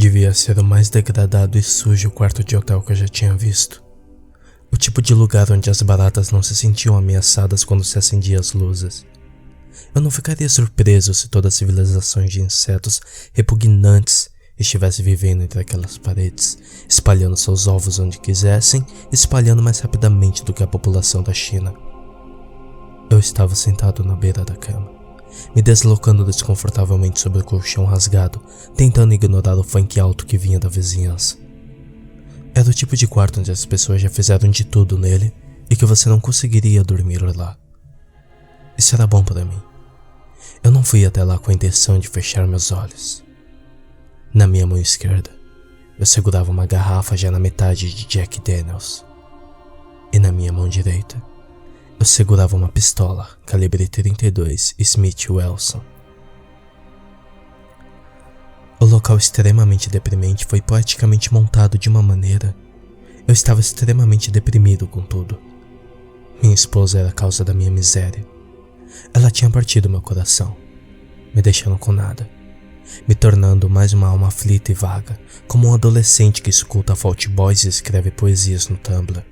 Devia ser o mais degradado e sujo quarto de hotel que eu já tinha visto. O tipo de lugar onde as baratas não se sentiam ameaçadas quando se acendiam as luzes. Eu não ficaria surpreso se todas as civilizações de insetos repugnantes estivessem vivendo entre aquelas paredes, espalhando seus ovos onde quisessem, espalhando mais rapidamente do que a população da China. Eu estava sentado na beira da cama, me deslocando desconfortavelmente sobre o colchão rasgado, tentando ignorar o funk alto que vinha da vizinhança. Era o tipo de quarto onde as pessoas já fizeram de tudo nele e que você não conseguiria dormir lá. Isso era bom para mim. Eu não fui até lá com a intenção de fechar meus olhos. Na minha mão esquerda, eu segurava uma garrafa já na metade de Jack Daniels. E na minha mão direita, eu segurava uma pistola calibre 32 Smith Wesson. O local extremamente deprimente foi poeticamente montado de uma maneira. Eu estava extremamente deprimido com tudo. Minha esposa era a causa da minha miséria. Ela tinha partido meu coração, me deixando com nada, me tornando mais uma alma aflita e vaga, como um adolescente que escuta Fault Boys e escreve poesias no Tumblr.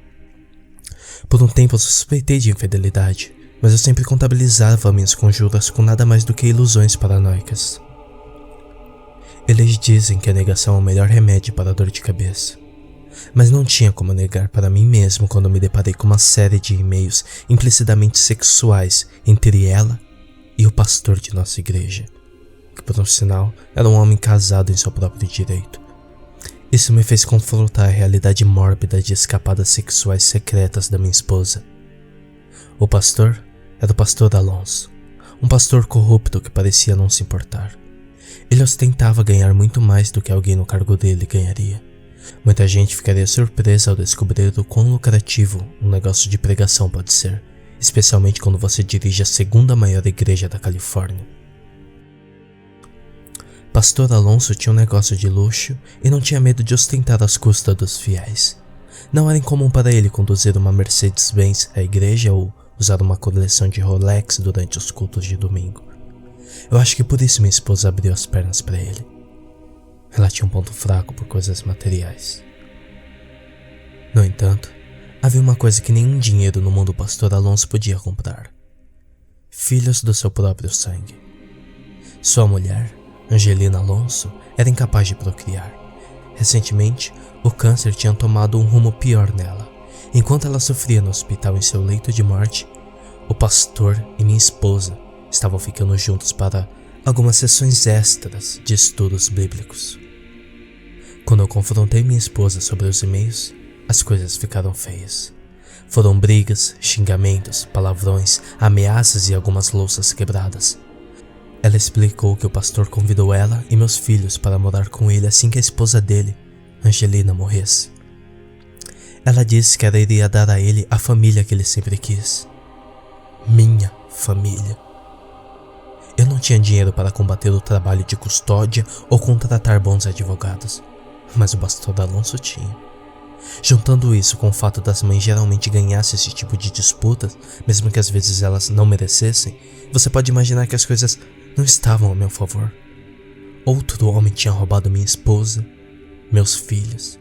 Por um tempo eu suspeitei de infidelidade, mas eu sempre contabilizava minhas conjuras com nada mais do que ilusões paranoicas. Eles dizem que a negação é o melhor remédio para a dor de cabeça, mas não tinha como negar para mim mesmo quando me deparei com uma série de e-mails implicitamente sexuais entre ela e o pastor de nossa igreja, que por um sinal era um homem casado em seu próprio direito. Isso me fez confrontar a realidade mórbida de escapadas sexuais secretas da minha esposa. O pastor era o pastor Alonso, um pastor corrupto que parecia não se importar. Ele ostentava ganhar muito mais do que alguém no cargo dele ganharia. Muita gente ficaria surpresa ao descobrir o quão lucrativo um negócio de pregação pode ser, especialmente quando você dirige a segunda maior igreja da Califórnia. Pastor Alonso tinha um negócio de luxo e não tinha medo de ostentar às custas dos fiéis. Não era incomum para ele conduzir uma Mercedes-Benz à igreja ou usar uma coleção de Rolex durante os cultos de domingo. Eu acho que por isso minha esposa abriu as pernas para ele. Ela tinha um ponto fraco por coisas materiais. No entanto, havia uma coisa que nenhum dinheiro no mundo do pastor Alonso podia comprar: filhos do seu próprio sangue. Sua mulher, Angelina Alonso, era incapaz de procriar. Recentemente, o câncer tinha tomado um rumo pior nela. Enquanto ela sofria no hospital em seu leito de morte, o pastor e minha esposa estavam ficando juntos para algumas sessões extras de estudos bíblicos. Quando eu confrontei minha esposa sobre os e-mails, as coisas ficaram feias. Foram brigas, xingamentos, palavrões, ameaças e algumas louças quebradas. Ela explicou que o pastor convidou ela e meus filhos para morar com ele assim que a esposa dele, Angelina, morresse. Ela disse que ela iria dar a ele a família que ele sempre quis. Minha família. Eu não tinha dinheiro para combater o trabalho de custódia ou contratar bons advogados, mas o pastor Alonso tinha. Juntando isso com o fato das mães geralmente ganhassem esse tipo de disputas, mesmo que às vezes elas não merecessem, você pode imaginar que as coisas não estavam a meu favor. Outro homem tinha roubado minha esposa, meus filhos,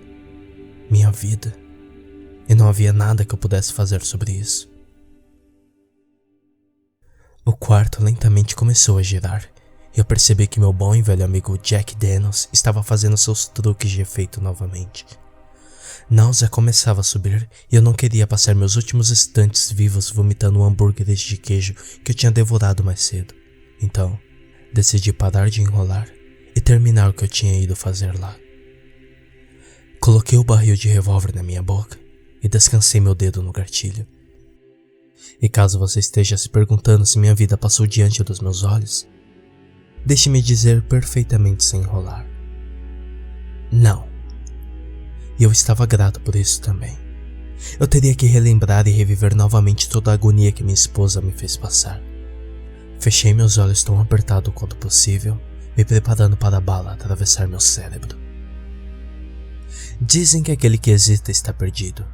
minha vida, e não havia nada que eu pudesse fazer sobre isso. O quarto lentamente começou a girar, e eu percebi que meu bom e velho amigo Jack Daniels estava fazendo seus truques de efeito novamente. Náusea começava a subir e eu não queria passar meus últimos instantes vivos vomitando hambúrgueres de queijo que eu tinha devorado mais cedo. Então, decidi parar de enrolar e terminar o que eu tinha ido fazer lá. Coloquei o barril de revólver na minha boca e descansei meu dedo no gatilho. E caso você esteja se perguntando se minha vida passou diante dos meus olhos, deixe-me dizer perfeitamente sem enrolar: não. E eu estava grato por isso também. Eu teria que relembrar e reviver novamente toda a agonia que minha esposa me fez passar. Fechei meus olhos tão apertado quanto possível, me preparando para a bala atravessar meu cérebro. Dizem que aquele que hesita está perdido.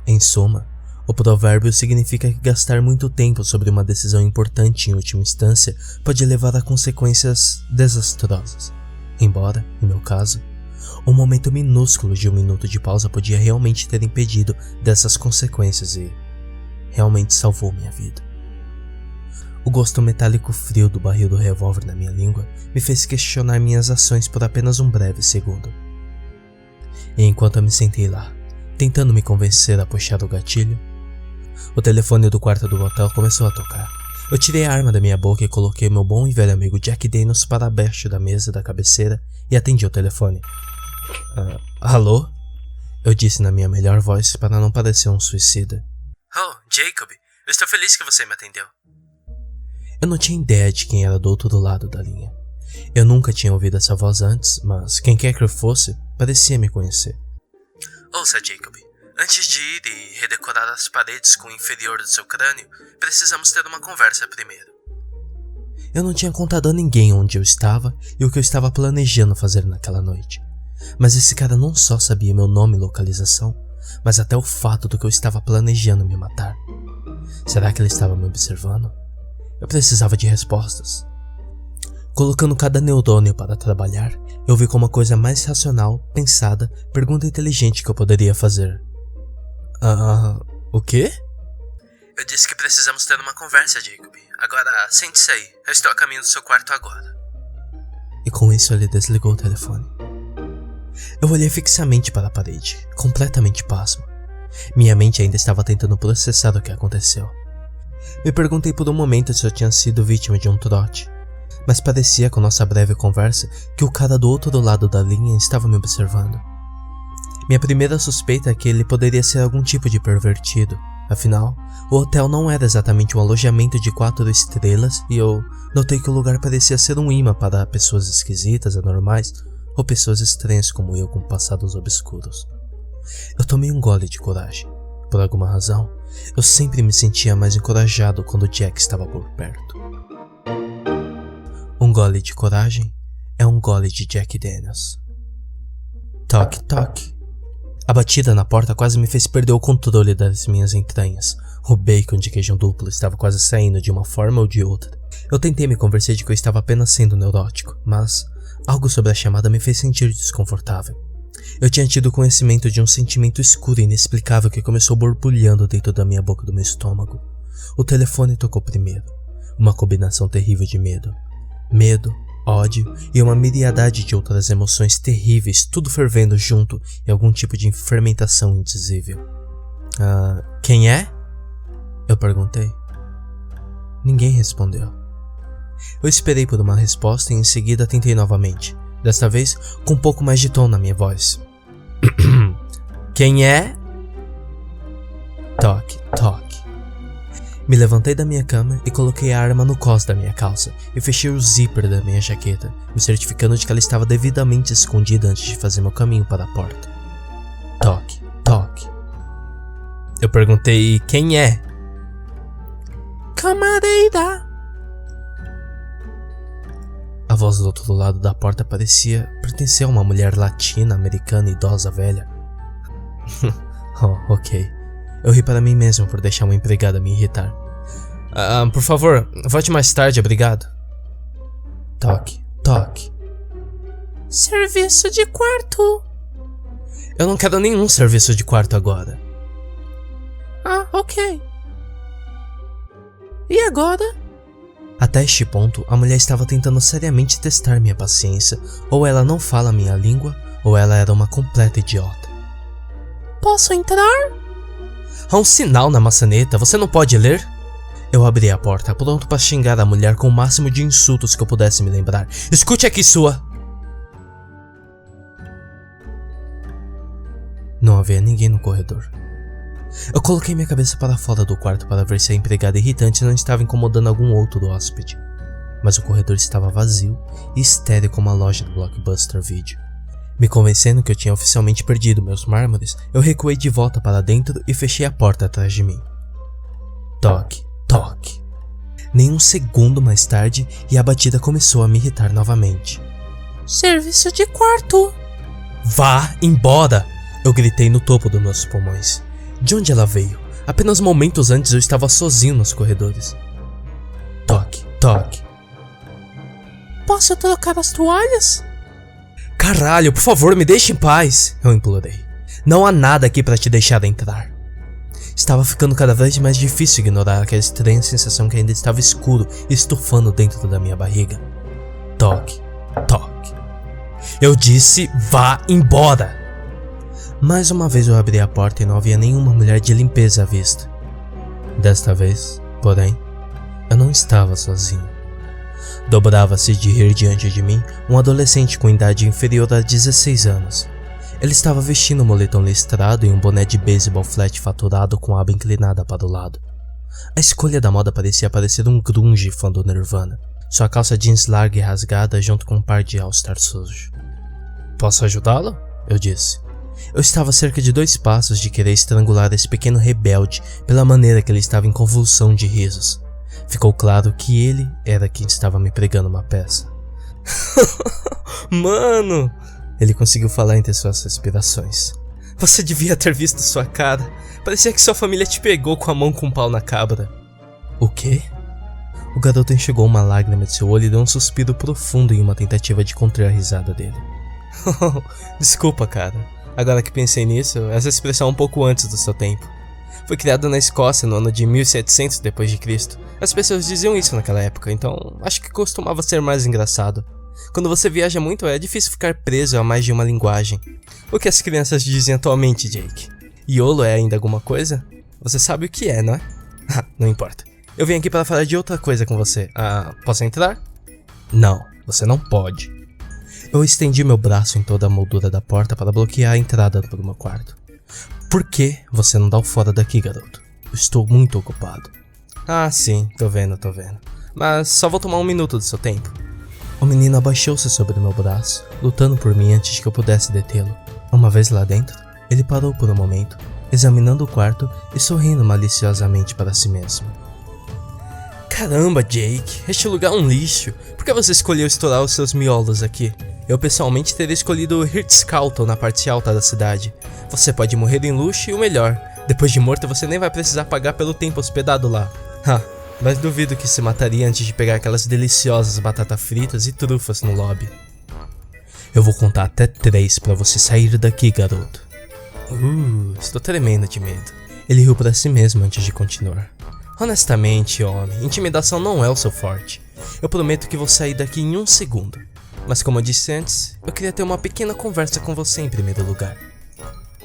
Em suma, o provérbio significa que gastar muito tempo sobre uma decisão importante em última instância pode levar a consequências desastrosas. Embora, em meu caso, Um momento minúsculo de 1 minuto de pausa podia realmente ter impedido dessas consequências e realmente salvou minha vida. O gosto metálico frio do barril do revólver na minha língua me fez questionar minhas ações por apenas um breve segundo. E enquanto eu me sentei lá, tentando me convencer a puxar o gatilho, o telefone do quarto do motel começou a tocar. Eu tirei a arma da minha boca e coloquei meu bom e velho amigo Jack Daniels para abaixo da mesa da cabeceira e atendi o telefone. Alô? Eu disse na minha melhor voz para não parecer um suicida. Oh, Jacob, eu estou feliz que você me atendeu. Eu não tinha ideia de quem era do outro lado da linha. Eu nunca tinha ouvido essa voz antes, mas quem quer que eu fosse, parecia me conhecer. Ouça, Jacob, antes de ir e redecorar as paredes com o inferior do seu crânio, precisamos ter uma conversa primeiro. Eu não tinha contado a ninguém onde eu estava e o que eu estava planejando fazer naquela noite. Mas esse cara não só sabia meu nome e localização, mas até o fato do que eu estava planejando me matar. Será que ele estava me observando? Eu precisava de respostas. Colocando cada neurônio para trabalhar, eu vi como a coisa mais racional, pensada, pergunta inteligente que eu poderia fazer. O quê? Eu disse que precisamos ter uma conversa, Jacob. Agora, sente-se aí. Eu estou a caminho do seu quarto agora. E com isso ele desligou o telefone. Eu olhei fixamente para a parede, completamente pasmo. Minha mente ainda estava tentando processar o que aconteceu. Me perguntei por um momento se eu tinha sido vítima de um trote, mas parecia com nossa breve conversa que o cara do outro lado da linha estava me observando. Minha primeira suspeita é que ele poderia ser algum tipo de pervertido. Afinal, o hotel não era exatamente um alojamento de 4 estrelas e eu notei que o lugar parecia ser um imã para pessoas esquisitas, anormais ou pessoas estranhas como eu com passados obscuros. Eu tomei um gole de coragem. Por alguma razão, eu sempre me sentia mais encorajado quando Jack estava por perto. Um gole de coragem é um gole de Jack Daniels. Toque, toque. A batida na porta quase me fez perder o controle das minhas entranhas. O bacon de queijo duplo estava quase saindo de uma forma ou de outra. Eu tentei me convencer de que eu estava apenas sendo neurótico, mas algo sobre a chamada me fez sentir desconfortável. Eu tinha tido conhecimento de um sentimento escuro e inexplicável que começou borbulhando dentro da minha boca e do meu estômago. O telefone tocou primeiro. Uma combinação terrível de medo, ódio e uma miriadade de outras emoções terríveis, tudo fervendo junto em algum tipo de fermentação indizível. Quem é? Eu perguntei. Ninguém respondeu. Eu esperei por uma resposta e em seguida tentei novamente, desta vez com um pouco mais de tom na minha voz. Quem é? Toque, toque. Me levantei da minha cama e coloquei a arma no cós da minha calça e fechei o zíper da minha jaqueta, me certificando de que ela estava devidamente escondida antes de fazer meu caminho para a porta. Toque, toque. Eu perguntei quem é? Camareira. A voz do outro lado da porta parecia pertencer a uma mulher latina, americana, idosa, velha. Oh, ok. Eu ri para mim mesmo por deixar uma empregada me irritar. Por favor, volte mais tarde, obrigado. Toque, toque. Serviço de quarto. Eu não quero nenhum serviço de quarto agora. Ok. E agora? Até este ponto, a mulher estava tentando seriamente testar minha paciência. Ou ela não fala minha língua, ou ela era uma completa idiota. Posso entrar? Há um sinal na maçaneta, você não pode ler? Eu abri a porta, pronto para xingar a mulher com o máximo de insultos que eu pudesse me lembrar. Escute aqui, sua! Não havia ninguém no corredor. Eu coloquei minha cabeça para fora do quarto para ver se a empregada irritante não estava incomodando algum outro hóspede. Mas o corredor estava vazio e estéril como a loja do Blockbuster Video. Me convencendo que eu tinha oficialmente perdido meus mármores, eu recuei de volta para dentro e fechei a porta atrás de mim. Toque, toque. Nem um segundo mais tarde e a batida começou a me irritar novamente. Serviço de quarto. Vá embora! Eu gritei no topo dos meus pulmões. De onde ela veio? Apenas momentos antes eu estava sozinho nos corredores. Toque, toque. Posso trocar as toalhas? Caralho, por favor, me deixe em paz, eu implorei. Não há nada aqui pra te deixar entrar. Estava ficando cada vez mais difícil ignorar aquela estranha sensação que ainda estava escuro e estufando dentro da minha barriga. Toque, toque. Eu disse, vá embora! Mais uma vez eu abri a porta e não havia nenhuma mulher de limpeza à vista. Desta vez, porém, eu não estava sozinho. Dobrava-se de rir diante de mim um adolescente com idade inferior a 16 anos. Ele estava vestindo um moletom listrado e um boné de beisebol flat faturado com a aba inclinada para o lado. A escolha da moda parecia parecer um grunge fã do Nirvana. Sua calça jeans larga e rasgada junto com um par de All-Star sujo. Posso ajudá-lo? Eu disse. Eu estava a cerca de 2 passos de querer estrangular esse pequeno rebelde pela maneira que ele estava em convulsão de risos. Ficou claro que ele era quem estava me pregando uma peça. Mano! Ele conseguiu falar entre suas respirações. Você devia ter visto sua cara. Parecia que sua família te pegou com a mão com um pau na cabra. O quê? O garoto enxugou uma lágrima de seu olho e deu um suspiro profundo em uma tentativa de conter a risada dele. Desculpa, cara. Agora que pensei nisso, essa expressão é um pouco antes do seu tempo. Foi criada na Escócia no ano de 1700 d.C. As pessoas diziam isso naquela época, então acho que costumava ser mais engraçado. Quando você viaja muito, é difícil ficar preso a mais de uma linguagem. O que as crianças dizem atualmente, Jake? YOLO é ainda alguma coisa? Você sabe o que é, não é? Não importa. Eu vim aqui para falar de outra coisa com você. Posso entrar? Não, você não pode. Eu estendi meu braço em toda a moldura da porta para bloquear a entrada do meu quarto. Por que você não dá o fora daqui, garoto? Eu estou muito ocupado. Sim, tô vendo. Mas só vou tomar 1 minuto do seu tempo. O menino abaixou-se sobre meu braço, lutando por mim antes de que eu pudesse detê-lo. Uma vez lá dentro, ele parou por um momento, examinando o quarto e sorrindo maliciosamente para si mesmo. Caramba, Jake, este lugar é um lixo. Por que você escolheu estourar os seus miolos aqui? Eu pessoalmente teria escolhido o Ritz-Carlton na parte alta da cidade. Você pode morrer em luxo e o melhor, depois de morto você nem vai precisar pagar pelo tempo hospedado lá. Mas duvido que se mataria antes de pegar aquelas deliciosas batatas fritas e trufas no lobby. Eu vou contar até 3 pra você sair daqui, garoto. Estou tremendo de medo. Ele riu pra si mesmo antes de continuar. Honestamente, homem, intimidação não é o seu forte. Eu prometo que vou sair daqui em 1 segundo. Mas como eu disse antes, eu queria ter uma pequena conversa com você em primeiro lugar.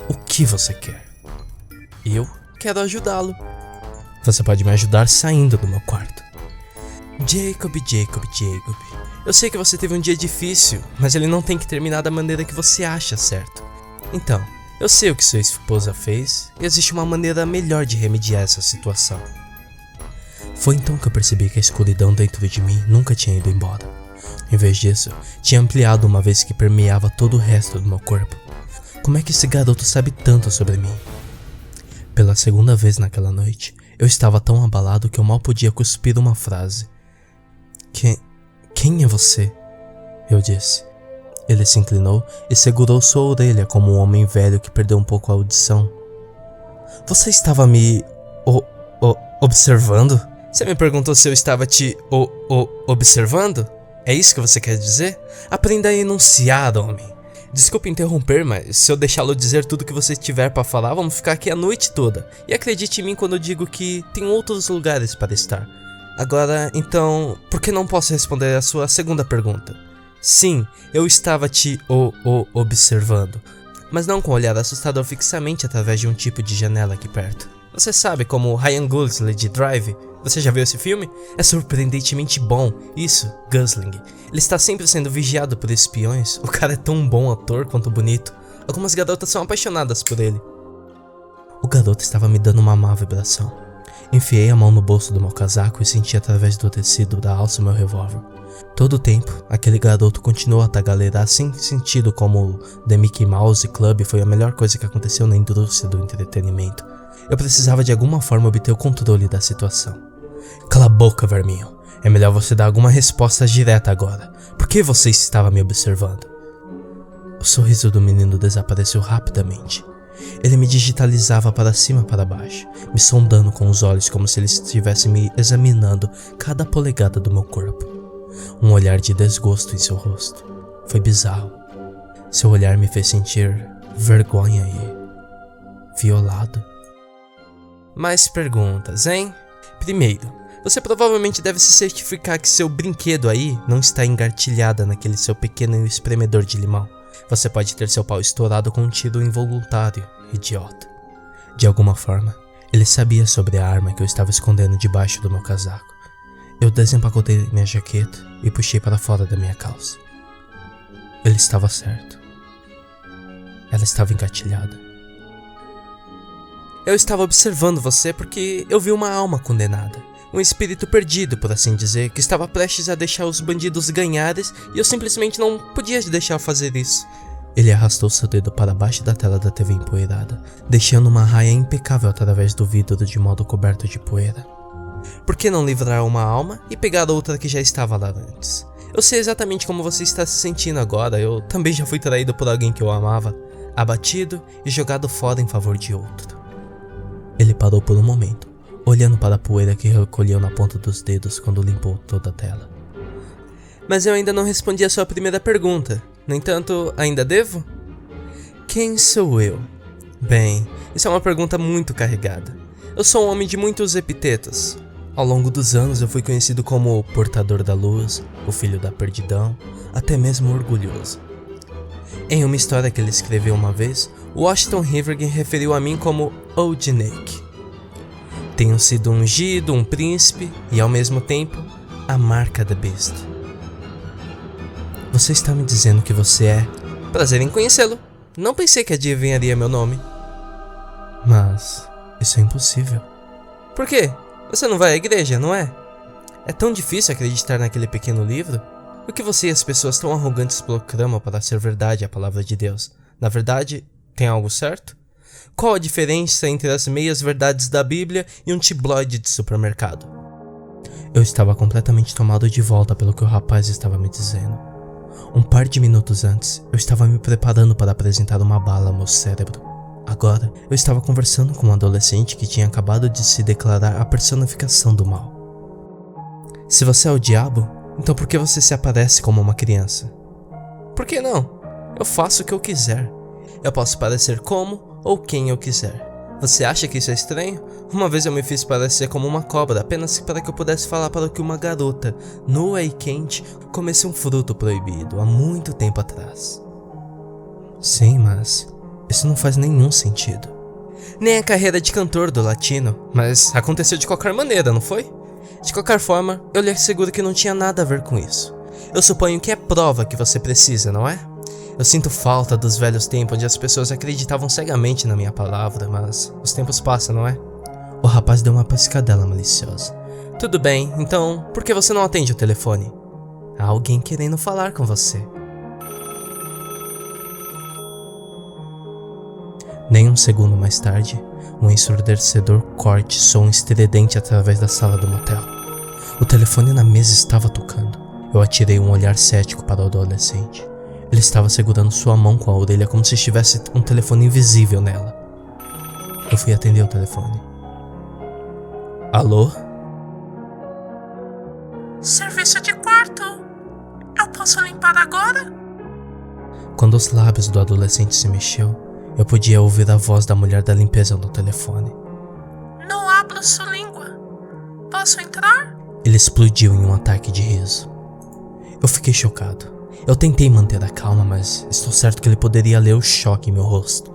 O que você quer? Eu quero ajudá-lo. Você pode me ajudar saindo do meu quarto. Jacob. Eu sei que você teve um dia difícil, mas ele não tem que terminar da maneira que você acha certo. Então, eu sei o que sua esposa fez e existe uma maneira melhor de remediar essa situação. Foi então que eu percebi que a escuridão dentro de mim nunca tinha ido embora. Em vez disso, tinha ampliado uma vez que permeava todo o resto do meu corpo. Como é que esse garoto sabe tanto sobre mim? Pela segunda vez naquela noite, eu estava tão abalado que eu mal podia cuspir uma frase. Quem é você? Eu disse. Ele se inclinou e segurou sua orelha como um homem velho que perdeu um pouco a audição. Você estava me... observando? Você me perguntou se eu estava te... observando? É isso que você quer dizer? Aprenda a enunciar, homem. Desculpe interromper, mas se eu deixá-lo dizer tudo que você tiver para falar, vamos ficar aqui a noite toda. E acredite em mim quando eu digo que tem outros lugares para estar. Agora, então, por que não posso responder a sua segunda pergunta? Sim, eu estava te observando, mas não com um olhar assustador fixamente através de um tipo de janela aqui perto. Você sabe como Ryan Gosling de Drive? Você já viu esse filme? É surpreendentemente bom. Isso, Gosling. Ele está sempre sendo vigiado por espiões. O cara é tão bom ator quanto bonito. Algumas garotas são apaixonadas por ele. O garoto estava me dando uma má vibração. Enfiei a mão no bolso do meu casaco e senti através do tecido da alça o meu revólver. Todo o tempo, aquele garoto continuou a tagarelar sem sentido como The Mickey Mouse Club foi a melhor coisa que aconteceu na indústria do entretenimento. Eu precisava de alguma forma obter o controle da situação. Cala a boca, verminho. É melhor você dar alguma resposta direta agora. Por que você estava me observando? O sorriso do menino desapareceu rapidamente. Ele me digitalizava para cima e para baixo, me sondando com os olhos como se ele estivesse me examinando cada polegada do meu corpo. Um olhar de desgosto em seu rosto. Foi bizarro. Seu olhar me fez sentir vergonha e violado. Mais perguntas, hein? Primeiro, você provavelmente deve se certificar que seu brinquedo aí não está engatilhada naquele seu pequeno espremedor de limão. Você pode ter seu pau estourado com um tiro involuntário, idiota. De alguma forma, ele sabia sobre a arma que eu estava escondendo debaixo do meu casaco. Eu desempacotei minha jaqueta e puxei para fora da minha calça. Ele estava certo. Ela estava engatilhada. Eu estava observando você porque eu vi uma alma condenada. Um espírito perdido, por assim dizer, que estava prestes a deixar os bandidos ganharem e eu simplesmente não podia deixar fazer isso. Ele arrastou seu dedo para baixo da tela da TV empoeirada, deixando uma raia impecável através do vidro de modo coberto de poeira. Por que não livrar uma alma e pegar outra que já estava lá antes? Eu sei exatamente como você está se sentindo agora, eu também já fui traído por alguém que eu amava, abatido e jogado fora em favor de outro. Ele parou por um momento, olhando para a poeira que recolheu na ponta dos dedos quando limpou toda a tela. Mas eu ainda não respondi a sua primeira pergunta. No entanto, ainda devo? Quem sou eu? Bem, isso é uma pergunta muito carregada. Eu sou um homem de muitos epitetos. Ao longo dos anos eu fui conhecido como o portador da luz, o filho da perdidão, até mesmo orgulhoso. Em uma história que ele escreveu uma vez, Washington Irving referiu a mim como Old Nick. Tenho sido ungido, um príncipe e ao mesmo tempo, a marca da besta. Você está me dizendo que você é? Prazer em conhecê-lo. Não pensei que adivinharia meu nome. Mas isso é impossível. Por quê? Você não vai à igreja, não é? É tão difícil acreditar naquele pequeno livro? O que você e as pessoas tão arrogantes proclamam para ser verdade a palavra de Deus? Na verdade, tem algo certo? Qual a diferença entre as meias verdades da Bíblia e um tabloide de supermercado? Eu estava completamente tomado de volta pelo que o rapaz estava me dizendo. Um par de minutos antes, eu estava me preparando para apresentar uma bala ao meu cérebro. Agora, eu estava conversando com um adolescente que tinha acabado de se declarar a personificação do mal. Se você é o diabo, então por que você se aparece como uma criança? Por que não? Eu faço o que eu quiser. Eu posso parecer como ou quem eu quiser. Você acha que isso é estranho? Uma vez eu me fiz parecer como uma cobra apenas para que eu pudesse falar para que uma garota, nua e quente, comesse um fruto proibido há muito tempo atrás. Sim, mas isso não faz nenhum sentido. Nem a carreira de cantor do latino, mas aconteceu de qualquer maneira, não foi? De qualquer forma, eu lhe asseguro que não tinha nada a ver com isso. Eu suponho que é prova que você precisa, não é? Eu sinto falta dos velhos tempos onde as pessoas acreditavam cegamente na minha palavra, mas os tempos passam, não é? O rapaz deu uma piscadela maliciosa. Tudo bem, então por que você não atende o telefone? Há alguém querendo falar com você. Nem um segundo mais tarde, um ensurdecedor corte som estridente através da sala do motel. O telefone na mesa estava tocando. Eu atirei um olhar cético para o adolescente. Ele estava segurando sua mão com a orelha como se estivesse um telefone invisível nela. Eu fui atender o telefone. Alô? Serviço de quarto. Eu posso limpar agora? Quando os lábios do adolescente se mexeu, eu podia ouvir a voz da mulher da limpeza no telefone. Não hablo sua língua. Posso entrar? Ele explodiu em um ataque de riso. Eu fiquei chocado. Eu tentei manter a calma, mas estou certo que ele poderia ler o choque em meu rosto.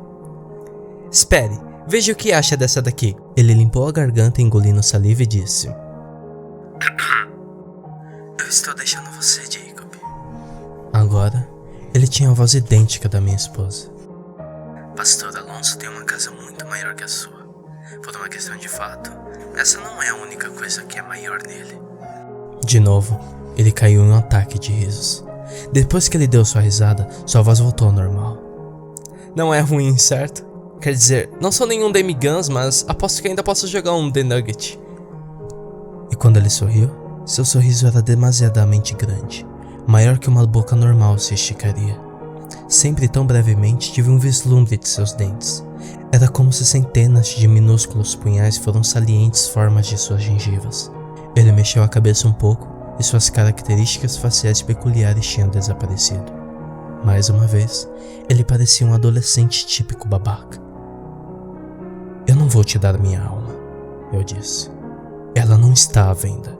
Espere, veja o que acha dessa daqui. Ele limpou a garganta engolindo saliva e disse: Eu estou deixando você, Jacob. Agora, ele tinha a voz idêntica da minha esposa. Pastor Alonso tem uma casa muito maior que a sua. Por uma questão de fato, essa não é a única coisa que é maior nele. De novo, ele caiu em um ataque de risos. Depois que ele deu sua risada, sua voz voltou ao normal. Não é ruim, certo? Quer dizer, não sou nenhum Demiguns, mas aposto que ainda posso jogar um The Nugget. E quando ele sorriu, seu sorriso era demasiadamente grande, maior que uma boca normal se esticaria. Sempre tão brevemente tive um vislumbre de seus dentes. Era como se centenas de minúsculos punhais foram salientes formas de suas gengivas. Ele mexeu a cabeça um pouco e suas características faciais peculiares tinham desaparecido. Mais uma vez, ele parecia um adolescente típico babaca. Eu não vou te dar minha alma, eu disse. Ela não está à venda.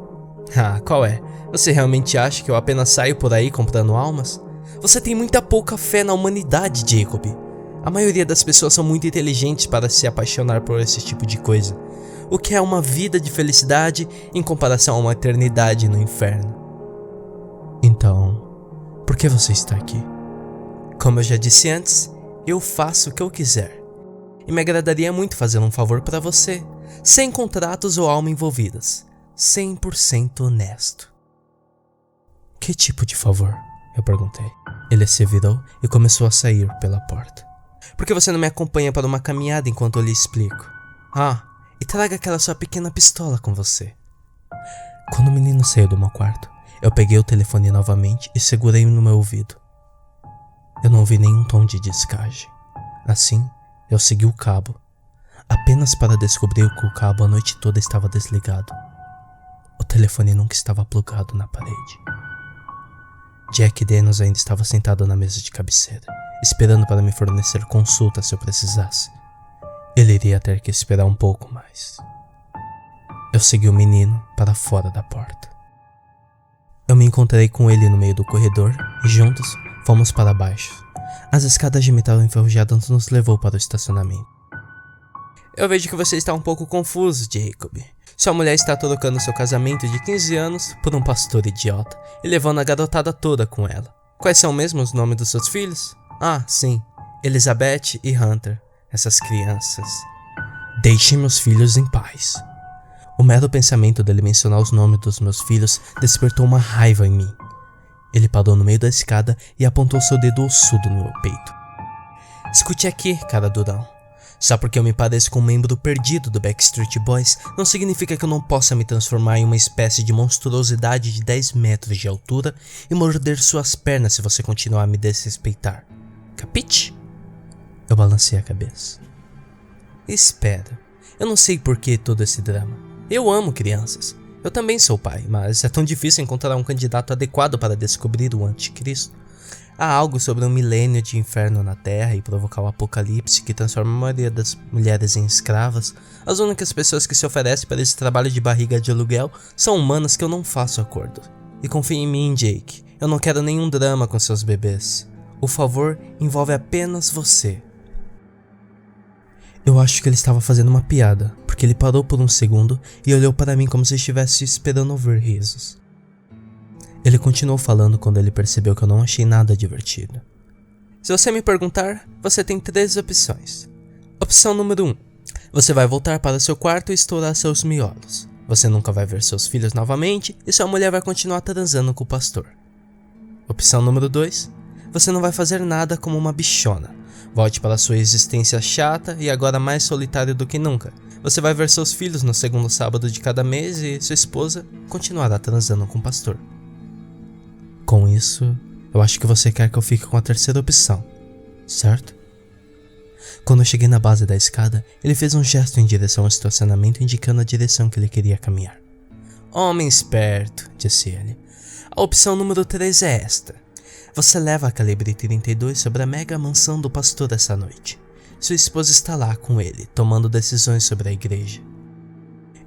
Ah, qual é? Você realmente acha que eu apenas saio por aí comprando almas? Você tem muita pouca fé na humanidade, Jacob. A maioria das pessoas são muito inteligentes para se apaixonar por esse tipo de coisa. O que é uma vida de felicidade em comparação a uma eternidade no inferno. Então, por que você está aqui? Como eu já disse antes, eu faço o que eu quiser. E me agradaria muito fazer um favor para você, sem contratos ou alma envolvidas. 100% honesto. Que tipo de favor? Eu perguntei. Ele se virou e começou a sair pela porta. Por que você não me acompanha para uma caminhada enquanto eu lhe explico? Ah, e traga aquela sua pequena pistola com você. Quando o menino saiu do meu quarto, eu peguei o telefone novamente e segurei no meu ouvido. Eu não ouvi nenhum tom de descagem. Assim, eu segui o cabo, apenas para descobrir que o cabo a noite toda estava desligado. O telefone nunca estava plugado na parede. Jack Daniels ainda estava sentado na mesa de cabeceira, esperando para me fornecer consulta se eu precisasse. Ele iria ter que esperar um pouco mais. Eu segui o menino para fora da porta. Eu me encontrei com ele no meio do corredor e juntos fomos para baixo. As escadas de metal enferrujadas nos levou para o estacionamento. Eu vejo que você está um pouco confuso, Jacob. Sua mulher está trocando seu casamento de 15 anos por um pastor idiota e levando a garotada toda com ela. Quais são mesmo os nomes dos seus filhos? Ah, sim, Elizabeth e Hunter, essas crianças. Deixem meus filhos em paz. O mero pensamento dele mencionar os nomes dos meus filhos despertou uma raiva em mim. Ele parou no meio da escada e apontou seu dedo ossudo no meu peito. Escute aqui, cara durão. Só porque eu me pareço com um membro perdido do Backstreet Boys, não significa que eu não possa me transformar em uma espécie de monstruosidade de 10 metros de altura e morder suas pernas se você continuar a me desrespeitar. Capite? Eu balancei a cabeça. Espera, eu não sei por que todo esse drama. Eu amo crianças. Eu também sou pai, mas é tão difícil encontrar um candidato adequado para descobrir o anticristo. Há algo sobre um milênio de inferno na Terra e provocar o apocalipse que transforma a maioria das mulheres em escravas. As únicas pessoas que se oferecem para esse trabalho de barriga de aluguel são humanas que eu não faço acordo. E confie em mim, Jake, eu não quero nenhum drama com seus bebês. O favor envolve apenas você. Eu acho que ele estava fazendo uma piada, porque ele parou por um segundo e olhou para mim como se estivesse esperando ouvir risos. Ele continuou falando quando ele percebeu que eu não achei nada divertido. Se você me perguntar, você tem 3 opções. Opção número 1. Você vai voltar para seu quarto e estourar seus miolos. Você nunca vai ver seus filhos novamente e sua mulher vai continuar transando com o pastor. Opção número 2. Você não vai fazer nada como uma bichona. Volte para sua existência chata e agora mais solitário do que nunca. Você vai ver seus filhos no segundo sábado de cada mês e sua esposa continuará transando com o pastor. Com isso, eu acho que você quer que eu fique com a terceira opção, certo? Quando eu cheguei na base da escada, ele fez um gesto em direção ao estacionamento indicando a direção que ele queria caminhar. Homem esperto, disse ele. A opção número 3 é esta. Você leva a calibre 32 sobre a mega mansão do pastor essa noite. Sua esposa está lá com ele, tomando decisões sobre a igreja.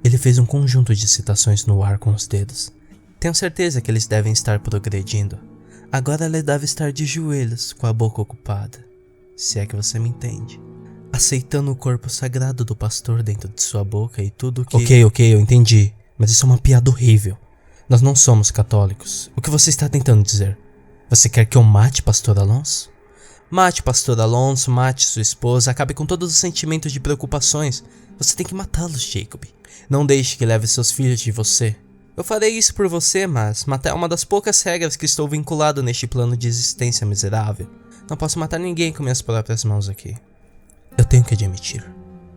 Ele fez um conjunto de citações no ar com os dedos. Tenho certeza que eles devem estar progredindo. Agora ela deve estar de joelhos, com a boca ocupada. Se é que você me entende. Aceitando o corpo sagrado do pastor dentro de sua boca e tudo que... Ok, eu entendi. Mas isso é uma piada horrível. Nós não somos católicos. O que você está tentando dizer? Você quer que eu mate pastor Alonso? Mate pastor Alonso, mate sua esposa, acabe com todos os sentimentos de preocupações. Você tem que matá-los, Jacob. Não deixe que leve seus filhos de você. Eu farei isso por você, mas matar é uma das poucas regras que estou vinculado neste plano de existência miserável. Não posso matar ninguém com minhas próprias mãos aqui. Eu tenho que admitir.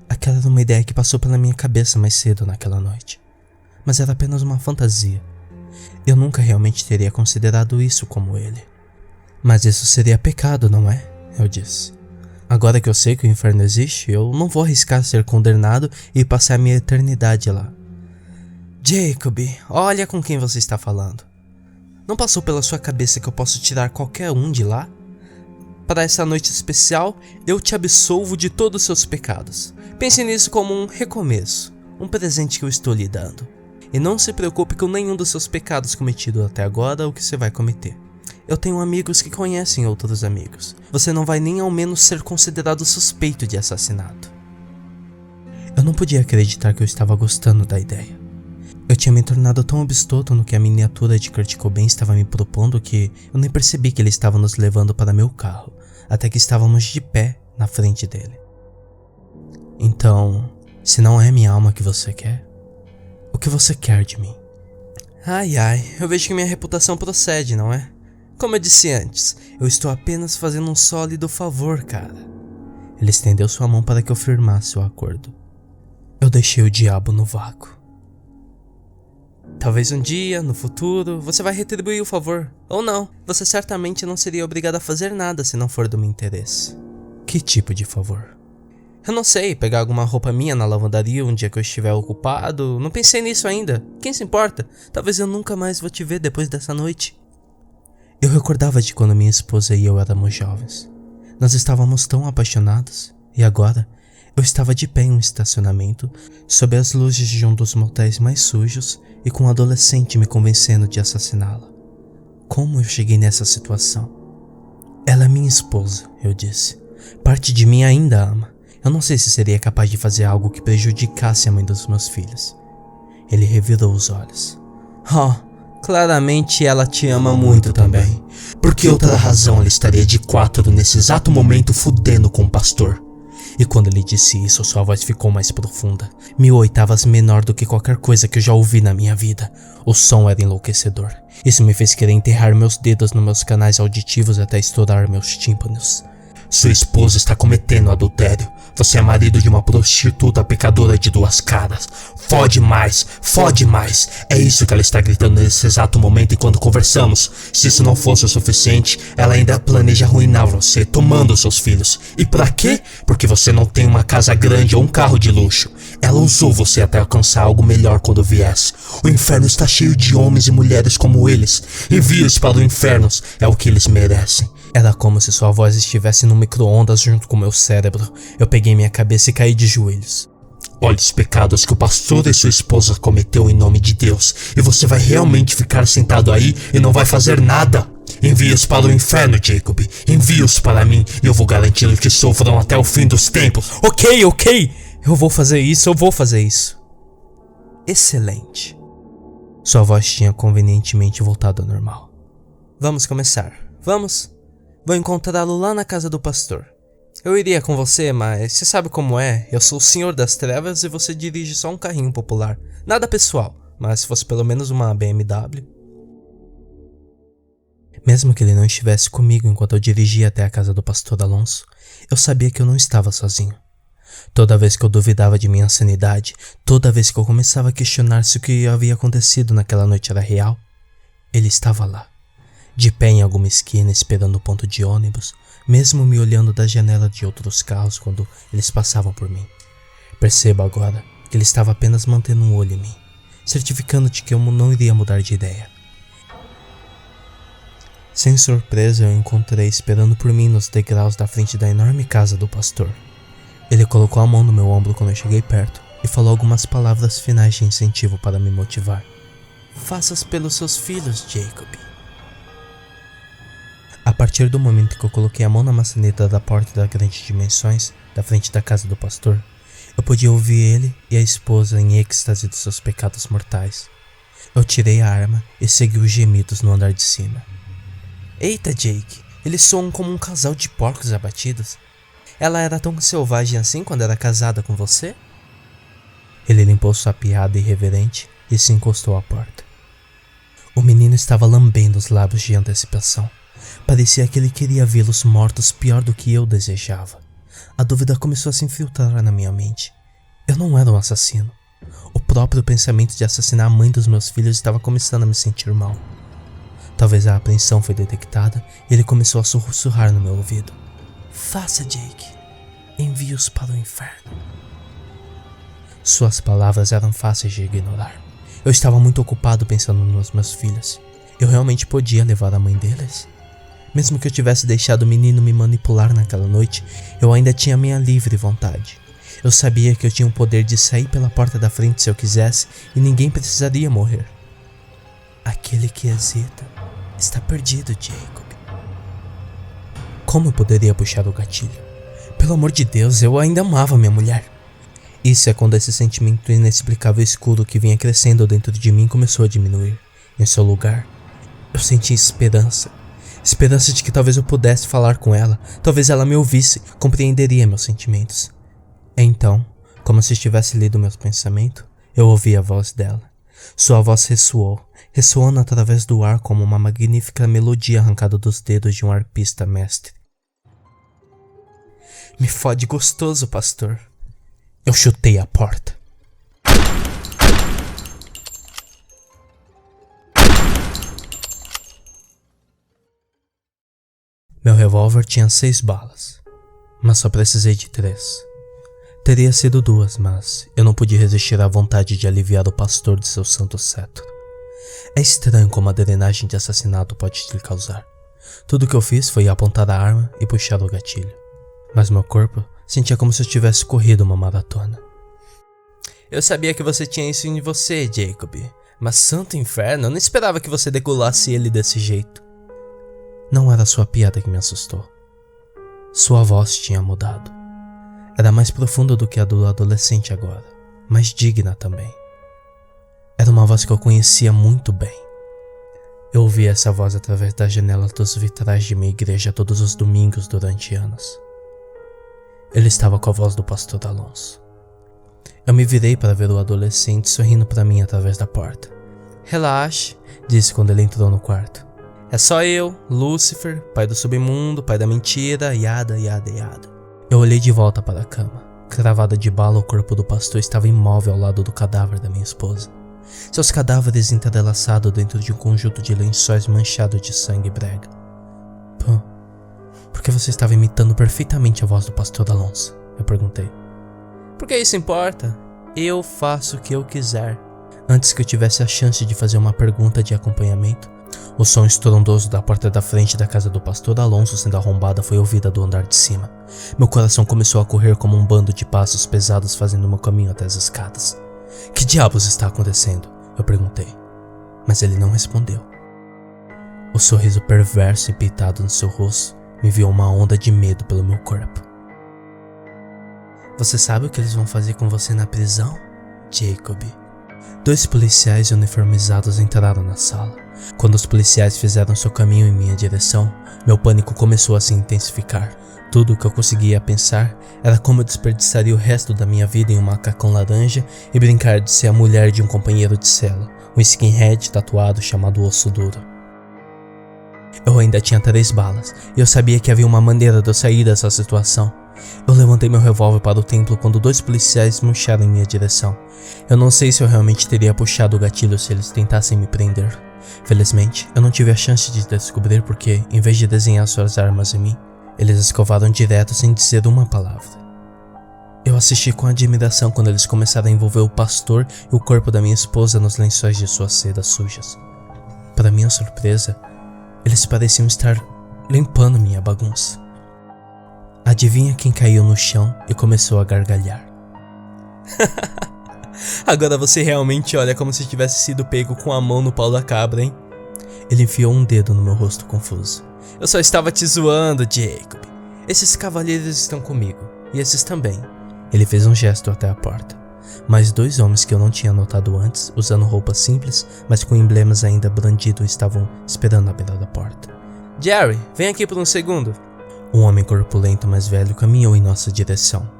Aquela era uma ideia que passou pela minha cabeça mais cedo naquela noite. Mas era apenas uma fantasia. Eu nunca realmente teria considerado isso como ele. Mas isso seria pecado, não é? Eu disse. Agora que eu sei que o inferno existe, eu não vou arriscar ser condenado e passar a minha eternidade lá. Jacob, olha com quem você está falando. Não passou pela sua cabeça que eu posso tirar qualquer um de lá? Para essa noite especial, eu te absolvo de todos os seus pecados. Pense nisso como um recomeço, um presente que eu estou lhe dando. E não se preocupe com nenhum dos seus pecados cometidos até agora ou que você vai cometer. Eu tenho amigos que conhecem outros amigos. Você não vai nem ao menos ser considerado suspeito de assassinato. Eu não podia acreditar que eu estava gostando da ideia. Eu tinha me tornado tão absorto no que a miniatura de Kurt Cobain estava me propondo que eu nem percebi que ele estava nos levando para meu carro, até que estávamos de pé na frente dele. Então, se não é minha alma que você quer, o que você quer de mim? Ai, eu vejo que minha reputação procede, não é? Como eu disse antes, eu estou apenas fazendo um sólido favor, cara. Ele estendeu sua mão para que eu firmasse o acordo. Eu deixei o diabo no vácuo. Talvez um dia, no futuro, você vai retribuir o favor. Ou não, você certamente não seria obrigado a fazer nada se não for do meu interesse. Que tipo de favor? Eu não sei, pegar alguma roupa minha na lavandaria um dia que eu estiver ocupado. Não pensei nisso ainda. Quem se importa? Talvez eu nunca mais vou te ver depois dessa noite. Eu recordava de quando minha esposa e eu éramos jovens. Nós estávamos tão apaixonados. E agora, eu estava de pé em um estacionamento, sob as luzes de um dos motéis mais sujos e com um adolescente me convencendo de assassiná-la. Como eu cheguei nessa situação? Ela é minha esposa, eu disse. Parte de mim ainda a ama. Eu não sei se seria capaz de fazer algo que prejudicasse a mãe dos meus filhos. Ele revirou os olhos. Claramente ela te ama muito também. Por que outra razão ela estaria de 4 nesse exato momento fudendo com o pastor? E quando ele disse isso, sua voz ficou mais profunda, 1000 oitavas menor do que qualquer coisa que eu já ouvi na minha vida. O som era enlouquecedor. Isso me fez querer enterrar meus dedos nos meus canais auditivos até estourar meus tímpanos. Sua esposa está cometendo adultério. Você é marido de uma prostituta pecadora de 2 caras. Fode mais, fode mais. É isso que ela está gritando nesse exato momento enquanto conversamos. Se isso não fosse o suficiente, ela ainda planeja arruinar você, tomando seus filhos. E pra quê? Porque você não tem uma casa grande ou um carro de luxo. Ela usou você até alcançar algo melhor quando viesse. O inferno está cheio de homens e mulheres como eles. Envie-os para o inferno, é o que eles merecem. Era como se sua voz estivesse no micro-ondas junto com meu cérebro. Eu peguei minha cabeça e caí de joelhos. Olhe os pecados que o pastor e sua esposa cometeu em nome de Deus. E você vai realmente ficar sentado aí e não vai fazer nada? Envie-os para o inferno, Jacob. Envie-os para mim e eu vou garantir que sofram até o fim dos tempos. Ok. Eu vou fazer isso. Excelente. Sua voz tinha convenientemente voltado ao normal. Vamos começar. Vamos? Vou encontrá-lo lá na casa do pastor. Eu iria com você, mas você sabe como é. Eu sou o senhor das trevas e você dirige só um carrinho popular. Nada pessoal, mas se fosse pelo menos uma BMW. Mesmo que ele não estivesse comigo enquanto eu dirigia até a casa do pastor Alonso, eu sabia que eu não estava sozinho. Toda vez que eu duvidava de minha sanidade, toda vez que eu começava a questionar se o que havia acontecido naquela noite era real, ele estava lá. De pé em alguma esquina esperando o ponto de ônibus, mesmo me olhando da janela de outros carros quando eles passavam por mim. Percebo agora que ele estava apenas mantendo um olho em mim, certificando de que eu não iria mudar de ideia. Sem surpresa, eu o encontrei esperando por mim nos degraus da frente da enorme casa do pastor. Ele colocou a mão no meu ombro quando eu cheguei perto e falou algumas palavras finais de incentivo para me motivar. Faça-as pelos seus filhos, Jacob. A partir do momento que eu coloquei a mão na maçaneta da porta das grandes dimensões, da frente da casa do pastor, eu podia ouvir ele e a esposa em êxtase dos seus pecados mortais. Eu tirei a arma e segui os gemidos no andar de cima. Eita, Jake, eles soam como um casal de porcos abatidos. Ela era tão selvagem assim quando era casada com você? Ele limpou sua piada irreverente e se encostou à porta. O menino estava lambendo os lábios de antecipação. Parecia que ele queria vê-los mortos pior do que eu desejava. A dúvida começou a se infiltrar na minha mente. Eu não era um assassino. O próprio pensamento de assassinar a mãe dos meus filhos estava começando a me sentir mal. Talvez a apreensão foi detectada e ele começou a sussurrar no meu ouvido. Faça, Jake. Envie-os para o inferno. Suas palavras eram fáceis de ignorar. Eu estava muito ocupado pensando nos meus filhos. Eu realmente podia levar a mãe deles? Mesmo que eu tivesse deixado o menino me manipular naquela noite, eu ainda tinha minha livre vontade. Eu sabia que eu tinha o poder de sair pela porta da frente se eu quisesse e ninguém precisaria morrer. Aquele que hesita está perdido, Jacob. Como eu poderia puxar o gatilho? Pelo amor de Deus, eu ainda amava minha mulher. Isso é quando esse sentimento inexplicável e escuro que vinha crescendo dentro de mim começou a diminuir. Em seu lugar, eu senti esperança. Esperança de que talvez eu pudesse falar com ela, talvez ela me ouvisse, compreenderia meus sentimentos. Então, como se tivesse lido meus pensamentos, eu ouvi a voz dela. Sua voz ressoou, ressoando através do ar como uma magnífica melodia arrancada dos dedos de um arpista mestre. Me fode gostoso, pastor. Eu chutei a porta. Meu revólver tinha 6 balas, mas só precisei de 3. Teria sido 2, mas eu não pude resistir à vontade de aliviar o pastor de seu santo cetro. É estranho como a drenagem de assassinato pode te causar. Tudo o que eu fiz foi apontar a arma e puxar o gatilho. Mas meu corpo sentia como se eu tivesse corrido uma maratona. Eu sabia que você tinha isso em você, Jacob. Mas santo inferno, eu não esperava que você degolasse ele desse jeito. Não era sua piada que me assustou. Sua voz tinha mudado. Era mais profunda do que a do adolescente agora, mas digna também. Era uma voz que eu conhecia muito bem. Eu ouvia essa voz através da janela dos vitrais de minha igreja todos os domingos durante anos. Ele estava com a voz do pastor Alonso. Eu me virei para ver o adolescente sorrindo para mim através da porta. Relaxe, disse quando ele entrou no quarto. É só eu, Lúcifer, pai do submundo, pai da mentira, yada, yada, yada. Eu olhei de volta para a cama. Cravada de bala, o corpo do pastor estava imóvel ao lado do cadáver da minha esposa. Seus cadáveres entrelaçados dentro de um conjunto de lençóis manchados de sangue brega. Pô, por que você estava imitando perfeitamente a voz do pastor Alonso? Eu perguntei. Porque isso importa. Eu faço o que eu quiser. Antes que eu tivesse a chance de fazer uma pergunta de acompanhamento, o som estrondoso da porta da frente da casa do pastor Alonso sendo arrombada foi ouvida do andar de cima. Meu coração começou a correr como um bando de passos pesados fazendo meu caminho até as escadas. Que diabos está acontecendo? Eu perguntei. Mas ele não respondeu. O sorriso perverso e pitado no seu rosto me enviou uma onda de medo pelo meu corpo. Você sabe o que eles vão fazer com você na prisão, Jacob? 2 policiais uniformizados entraram na sala. Quando os policiais fizeram seu caminho em minha direção, meu pânico começou a se intensificar. Tudo o que eu conseguia pensar era como eu desperdiçaria o resto da minha vida em um macacão laranja e brincar de ser a mulher de um companheiro de cela, um skinhead tatuado chamado Osso Duro. Eu ainda tinha 3 balas, e eu sabia que havia uma maneira de eu sair dessa situação. Eu levantei meu revólver para o templo quando 2 policiais murcharam em minha direção. Eu não sei se eu realmente teria puxado o gatilho se eles tentassem me prender. Felizmente, eu não tive a chance de descobrir porque, em vez de desenhar suas armas em mim, eles escovaram direto sem dizer uma palavra. Eu assisti com admiração quando eles começaram a envolver o pastor e o corpo da minha esposa nos lençóis de suas sedas sujas. Para minha surpresa, eles pareciam estar limpando minha bagunça. Adivinha quem caiu no chão e começou a gargalhar? Agora você realmente olha como se tivesse sido pego com a mão no pau da cabra, hein? Ele enfiou um dedo no meu rosto confuso. Eu só estava te zoando, Jacob. Esses cavalheiros estão comigo, e esses também. Ele fez um gesto até a porta. Mais 2 homens que eu não tinha notado antes, usando roupas simples, mas com emblemas ainda brandidos, estavam esperando à beira da porta. Jerry, vem aqui por um segundo. Um homem corpulento mais velho caminhou em nossa direção.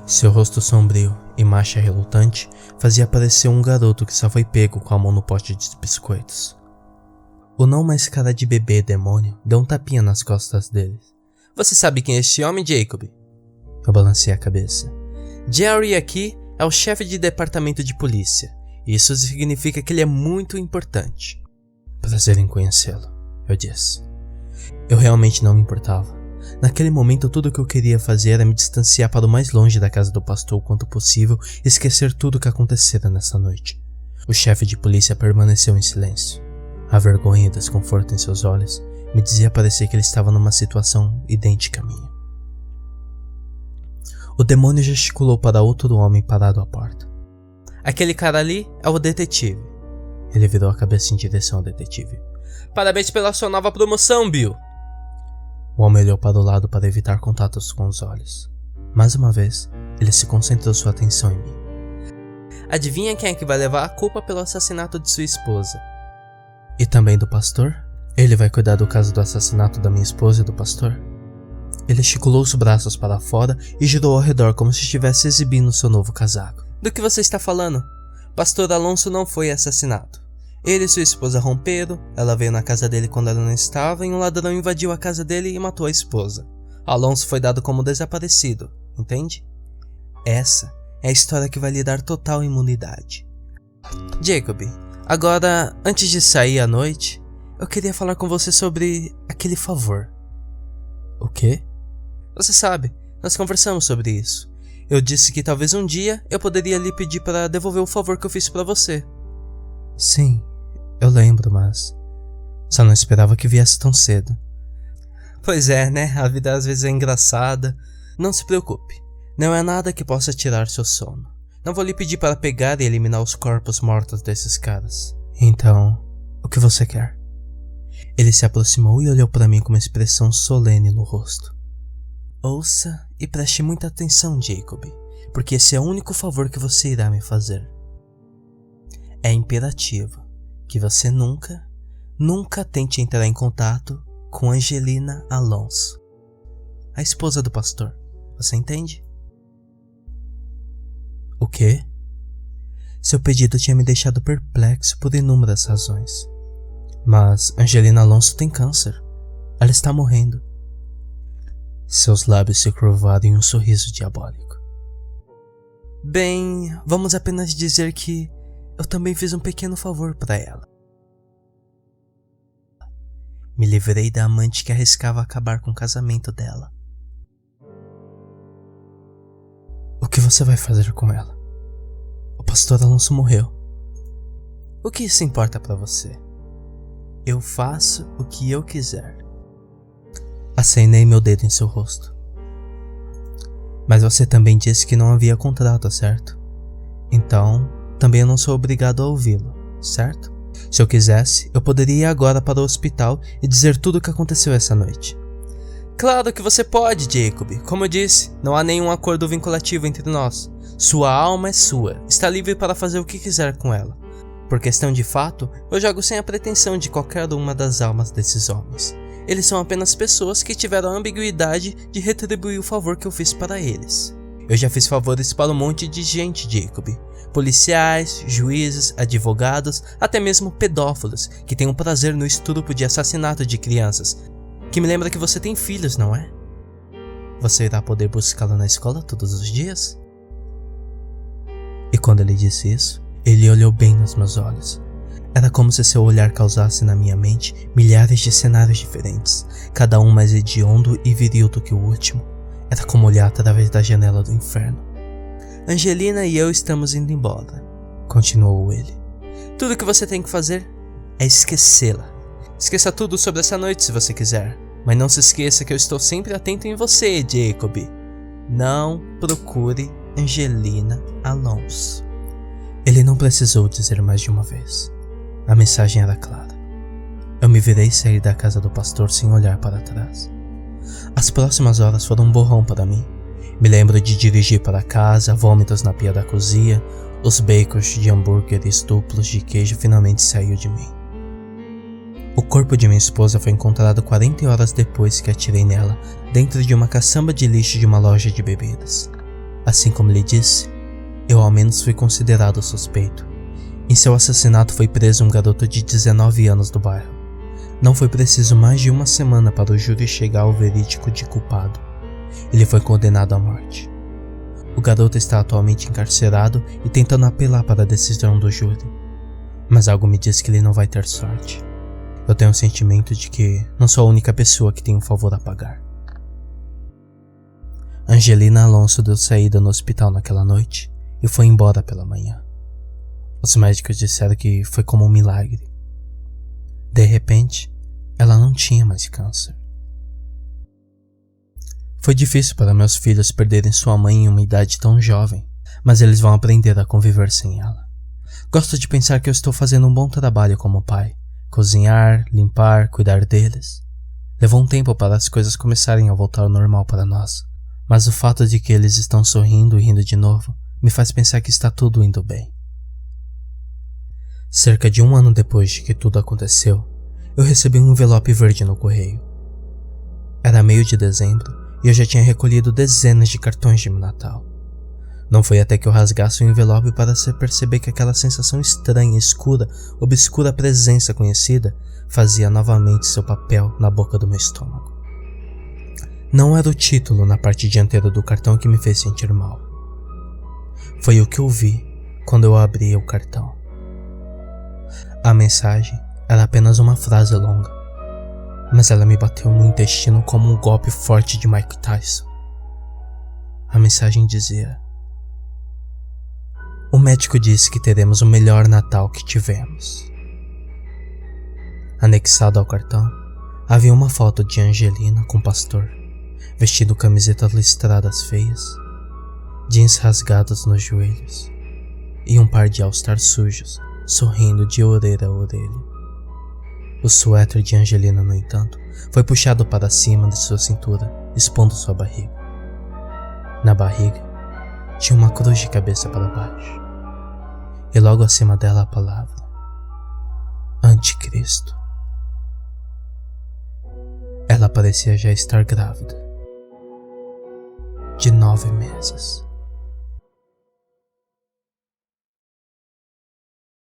Seu rosto sombrio e marcha relutante fazia parecer um garoto que só foi pego com a mão no pote de biscoitos. O não mais cara de bebê demônio deu um tapinha nas costas dele. Você sabe quem é este homem, Jacob? Eu balancei a cabeça. Jerry aqui é o chefe de departamento de polícia. Isso significa que ele é muito importante. Prazer em conhecê-lo, eu disse. Eu realmente não me importava. Naquele momento tudo o que eu queria fazer era me distanciar para o mais longe da casa do pastor quanto possível e esquecer tudo o que acontecera nessa noite. O chefe de polícia permaneceu em silêncio. A vergonha e desconforto em seus olhos me dizia parecer que ele estava numa situação idêntica à minha. O demônio gesticulou para outro homem parado à porta. Aquele cara ali é o detetive. Ele virou a cabeça em direção ao detetive. Parabéns pela sua nova promoção, Bill. O homem olhou para o lado para evitar contatos com os olhos. Mais uma vez, ele se concentrou sua atenção em mim. Adivinha quem é que vai levar a culpa pelo assassinato de sua esposa? E também do pastor? Ele vai cuidar do caso do assassinato da minha esposa e do pastor? Ele esticou os braços para fora e girou ao redor como se estivesse exibindo seu novo casaco. Do que você está falando? Pastor Alonso não foi assassinado. Ele e sua esposa romperam, ela veio na casa dele quando ela não estava e um ladrão invadiu a casa dele e matou a esposa. Alonso foi dado como desaparecido, entende? Essa é a história que vai lhe dar total imunidade. Jacob, agora, antes de sair à noite, eu queria falar com você sobre aquele favor. O quê? Você sabe, nós conversamos sobre isso. Eu disse que talvez um dia eu poderia lhe pedir para devolver o favor que eu fiz para você. Sim, eu lembro, mas só não esperava que viesse tão cedo. Pois é, né? A vida às vezes é engraçada. Não se preocupe, não é nada que possa tirar seu sono. Não vou lhe pedir para pegar e eliminar os corpos mortos desses caras. Então, o que você quer? Ele se aproximou e olhou para mim com uma expressão solene no rosto. Ouça e preste muita atenção, Jacob, porque esse é o único favor que você irá me fazer. É imperativo que você nunca tente entrar em contato com Angelina Alonso, a esposa do pastor. Você entende? O quê? Seu pedido tinha me deixado perplexo por inúmeras razões. Mas Angelina Alonso tem câncer. Ela está morrendo. Seus lábios se curvaram em um sorriso diabólico. Bem, vamos apenas dizer que eu também fiz um pequeno favor para ela. Me livrei da amante que arriscava acabar com o casamento dela. O que você vai fazer com ela? O pastor Alonso morreu. O que isso importa para você? Eu faço o que eu quiser. Acenei meu dedo em seu rosto. Mas você também disse que não havia contrato, certo? Então, também eu não sou obrigado a ouvi-lo, certo? Se eu quisesse, eu poderia ir agora para o hospital e dizer tudo o que aconteceu essa noite. Claro que você pode, Jacob. Como eu disse, não há nenhum acordo vinculativo entre nós. Sua alma é sua, está livre para fazer o que quiser com ela. Por questão de fato, eu jogo sem a pretensão de qualquer uma das almas desses homens. Eles são apenas pessoas que tiveram a ambiguidade de retribuir o favor que eu fiz para eles. Eu já fiz favores para um monte de gente, Jacob. Policiais, juízes, advogados, até mesmo pedófilos, que têm um prazer no estupro de assassinato de crianças. Que me lembra que você tem filhos, não é? Você irá poder buscá-la na escola todos os dias? E quando ele disse isso, ele olhou bem nos meus olhos. Era como se seu olhar causasse na minha mente milhares de cenários diferentes, cada um mais hediondo e viril do que o último. Era como olhar através da janela do inferno. Angelina e eu estamos indo embora, continuou ele. Tudo o que você tem que fazer é esquecê-la. Esqueça tudo sobre essa noite se você quiser, mas não se esqueça que eu estou sempre atento em você, Jacob. Não procure Angelina Alonso. Ele não precisou dizer mais de uma vez. A mensagem era clara. Eu me virei sair da casa do pastor sem olhar para trás. As próximas horas foram um borrão para mim. Me lembro de dirigir para casa, vômitos na pia da cozinha, os bacons de hambúrgueres duplos de queijo finalmente saiu de mim. O corpo de minha esposa foi encontrado 40 horas depois que atirei nela, dentro de uma caçamba de lixo de uma loja de bebidas. Assim como lhe disse, eu ao menos fui considerado suspeito. Em seu assassinato foi preso um garoto de 19 anos do bairro. Não foi preciso mais de uma semana para o júri chegar ao verídico de culpado. Ele foi condenado à morte. O garoto está atualmente encarcerado e tentando apelar para a decisão do júri. Mas algo me diz que ele não vai ter sorte. Eu tenho o sentimento de que não sou a única pessoa que tem um favor a pagar. Angelina Alonso deu saída no hospital naquela noite e foi embora pela manhã. Os médicos disseram que foi como um milagre. De repente, ela não tinha mais câncer. Foi difícil para meus filhos perderem sua mãe em uma idade tão jovem, mas eles vão aprender a conviver sem ela. Gosto de pensar que eu estou fazendo um bom trabalho como pai. Cozinhar, limpar, cuidar deles. Levou um tempo para as coisas começarem a voltar ao normal para nós, mas o fato de que eles estão sorrindo e rindo de novo me faz pensar que está tudo indo bem. Cerca de 1 ano depois de que tudo aconteceu, eu recebi um envelope verde no correio. Era meio de dezembro e eu já tinha recolhido dezenas de cartões de Natal. Não foi até que eu rasgasse o envelope para perceber que aquela sensação estranha, escura, obscura presença conhecida fazia novamente seu papel na boca do meu estômago. Não era o título na parte dianteira do cartão que me fez sentir mal. Foi o que eu vi quando eu abri o cartão. A mensagem era apenas uma frase longa, mas ela me bateu no intestino como um golpe forte de Mike Tyson. A mensagem dizia: o médico disse que teremos o melhor Natal que tivemos. Anexado ao cartão, havia uma foto de Angelina com o pastor, vestindo camisetas listradas feias, jeans rasgados nos joelhos e um par de all-star sujos, sorrindo de orelha a orelha. O suéter de Angelina, no entanto, foi puxado para cima de sua cintura, expondo sua barriga. Na barriga, tinha uma cruz de cabeça para baixo, e logo acima dela a palavra Anticristo. Ela parecia já estar grávida, de 9 meses.